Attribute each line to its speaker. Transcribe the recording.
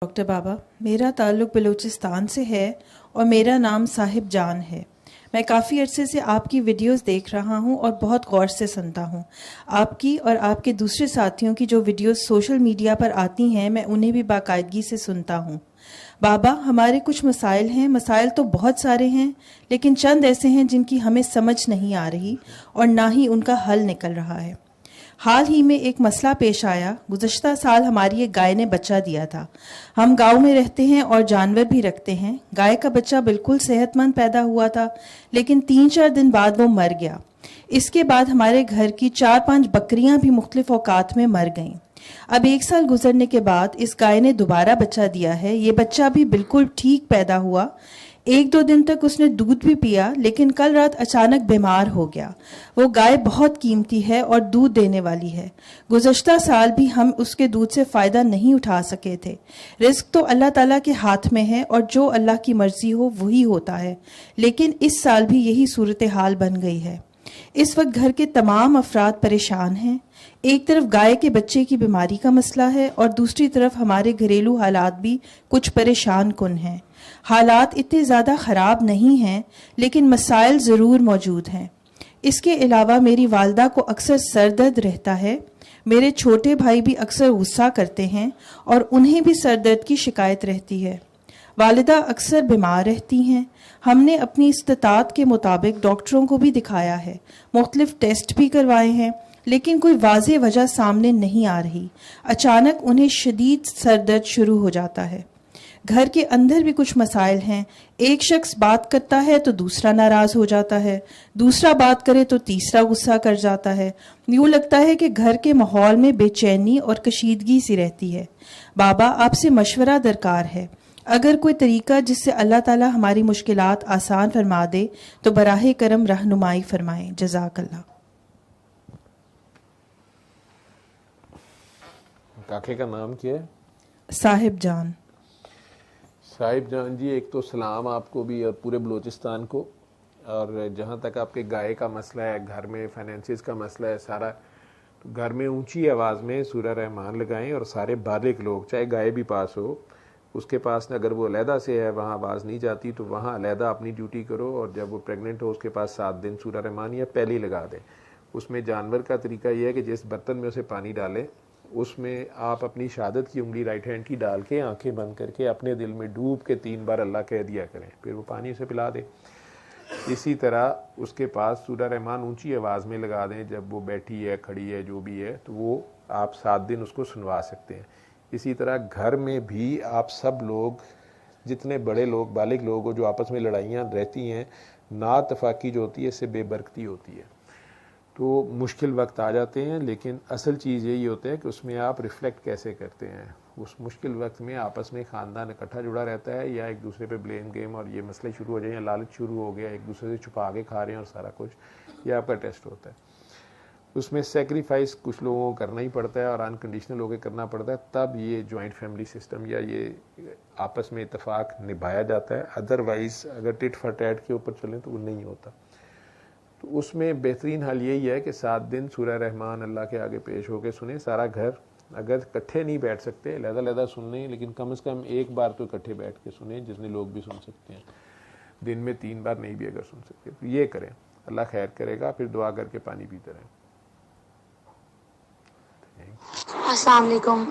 Speaker 1: Doctor बाबा, मेरा ताल्लुक़ बलूचिस्तान से है और मेरा नाम साहिब जान है। मैं काफ़ी अरसे से आपकी वीडियोस देख रहा हूं और बहुत गौर से सुनता हूं। आपकी और आपके दूसरे साथियों की जो वीडियोस सोशल मीडिया पर आती हैं, मैं उन्हें भी बाकायदगी से सुनता हूं। बाबा, हमारे कुछ मसाइल हैं। मसाइल तो बहुत सारे हैं, लेकिन चंद ऐसे हैं जिनकी हमें समझ नहीं आ रही और ना ही उनका हल निकल रहा है। हाल ही में एक मसला पेश आया। गुज़श्ता साल हमारी एक गाय ने बच्चा दिया था। हम गांव में रहते हैं और जानवर भी रखते हैं। गाय का बच्चा बिल्कुल सेहतमंद पैदा हुआ था, लेकिन 3-4 दिन बाद वो मर गया। इसके बाद हमारे घर की 4-5 बकरियां भी मुख्तलिफ औकात में मर गईं। अब 1 साल गुजरने के बाद इस गाय ने दोबारा बच्चा दिया है। ये बच्चा भी बिल्कुल ठीक पैदा हुआ। 1-2 दिन तक उसने दूध भी पिया, लेकिन कल रात अचानक बीमार हो गया। वो गाय बहुत कीमती है और दूध देने वाली है। गुज़श्ता साल भी हम उसके दूध से फ़ायदा नहीं उठा सके थे। रिस्क तो अल्लाह ताला के हाथ में है और जो अल्लाह की मर्ज़ी हो वही होता है, लेकिन इस साल भी यही सूरत हाल बन गई है। इस वक्त घर के तमाम अफराद परेशान हैं। एक तरफ गाय के बच्चे की बीमारी का मसला है और दूसरी तरफ हमारे घरेलू हालात भी कुछ परेशान कुन हैं। हालात इतने ज़्यादा ख़राब नहीं हैं, लेकिन मसाइल ज़रूर मौजूद हैं। इसके अलावा मेरी वालदा को अक्सर सर दर्द रहता है। मेरे छोटे भाई भी अक्सर गुस्सा करते हैं और उन्हें भी सर दर्द की शिकायत रहती है। वालिदा अक्सर बीमार रहती हैं। हमने अपनी इस्तात के मुताबिक डॉक्टरों को भी दिखाया है, मुख्तलिफ टेस्ट भी करवाए हैं, लेकिन कोई वाज़े वजह सामने नहीं आ रही। अचानक उन्हें शदीद सर दर्द शुरू हो जाता है। घर के अंदर भी कुछ मसाइल हैं। एक शख्स बात करता है तो दूसरा नाराज़ हो जाता है, दूसरा बात करे तो तीसरा गुस्सा कर जाता है। यूँ लगता है कि घर के माहौल में बेचैनी और कशीदगी सी रहती है। बाबा, आपसे मशवरा दरकार है। अगर कोई तरीका जिससे अल्लाह ताला हमारी मुश्किलात आसान फरमा दे तो बराहे करम रहनुमाई फरमाएं। जज़ाकल्लाह।
Speaker 2: काके का नाम क्या है?
Speaker 1: साहिब जान।
Speaker 2: साहिब जान जी, एक तो सलाम आपको भी और पूरे बलूचिस्तान को। और जहाँ तक आपके गाय का मसला है, घर में फाइनेंसिस का मसला है सारा, तो घर में ऊंची आवाज़ में सूरह रहमान लगाएं और सारे बालिग लोग, चाहे गाय भी पास हो, उसके पास न अगर वो अलहदा से है, वहाँ आवाज़ नहीं जाती तो वहाँ अलहदा अपनी ड्यूटी करो। और जब वो प्रेग्नेंट हो उसके पास 7 दिन सूरह रहमान या पहले ही लगा दें। उसमें जानवर का तरीका यह है कि जिस बर्तन में उसे पानी डालें, उसमें आप अपनी शहादत की उंगली राइट हैंड की डाल के आंखें बंद करके अपने दिल में डूब के 3 बार अल्लाह कह दिया करें, फिर वो पानी उसे पिला दें। इसी तरह उसके पास सूरह रहमान ऊंची आवाज़ में लगा दें। जब वो बैठी है, खड़ी है, जो भी है, तो वो आप 7 दिन उसको सुनवा सकते हैं। इसी तरह घर में भी आप सब लोग, जितने बड़े लोग, बालिग लोग हो, जो आपस में लड़ाइयाँ रहती हैं, नातफाकी जो होती है, इससे बेबरकती होती है। तो मुश्किल वक्त आ जाते हैं, लेकिन असल चीज़ यही होता है कि उसमें आप रिफ्लेक्ट कैसे करते हैं। उस मुश्किल वक्त में आपस में ख़ानदान इकट्ठा जुड़ा रहता है या एक दूसरे पे ब्लेम गेम और ये मसले शुरू हो जाए या लालच शुरू हो गया, एक दूसरे से छुपा के खा रहे हैं और सारा कुछ, ये आपका टेस्ट होता है। उसमें सेक्रीफाइस कुछ लोगों को करना ही पड़ता है और अनकंडीशनल होकर करना पड़ता है, तब ये जॉइंट फैमिली सिस्टम या ये आपस में इत्तेफाक निभाया जाता है। अदरवाइज़ अगर टिट फॉर टैट के ऊपर चलें तो वो नहीं होता। तो उसमें बेहतरीन हल यही है कि 7 दिन सूरह रहमान अल्लाह के आगे पेश होकर सुने। सारा घर, अगर इकट्ठे नहीं बैठ सकते, लहदा सुनने, लेकिन कम से कम एक बार तो इकट्ठे बैठ के सुने, जितने लोग भी सुन सकते हैं। दिन में 3 बार नहीं भी अगर सुन सकते तो ये करें, अल्लाह खैर करेगा। फिर दुआ करके पानी पीते रहें।
Speaker 3: अस्सलाम वालेकुम।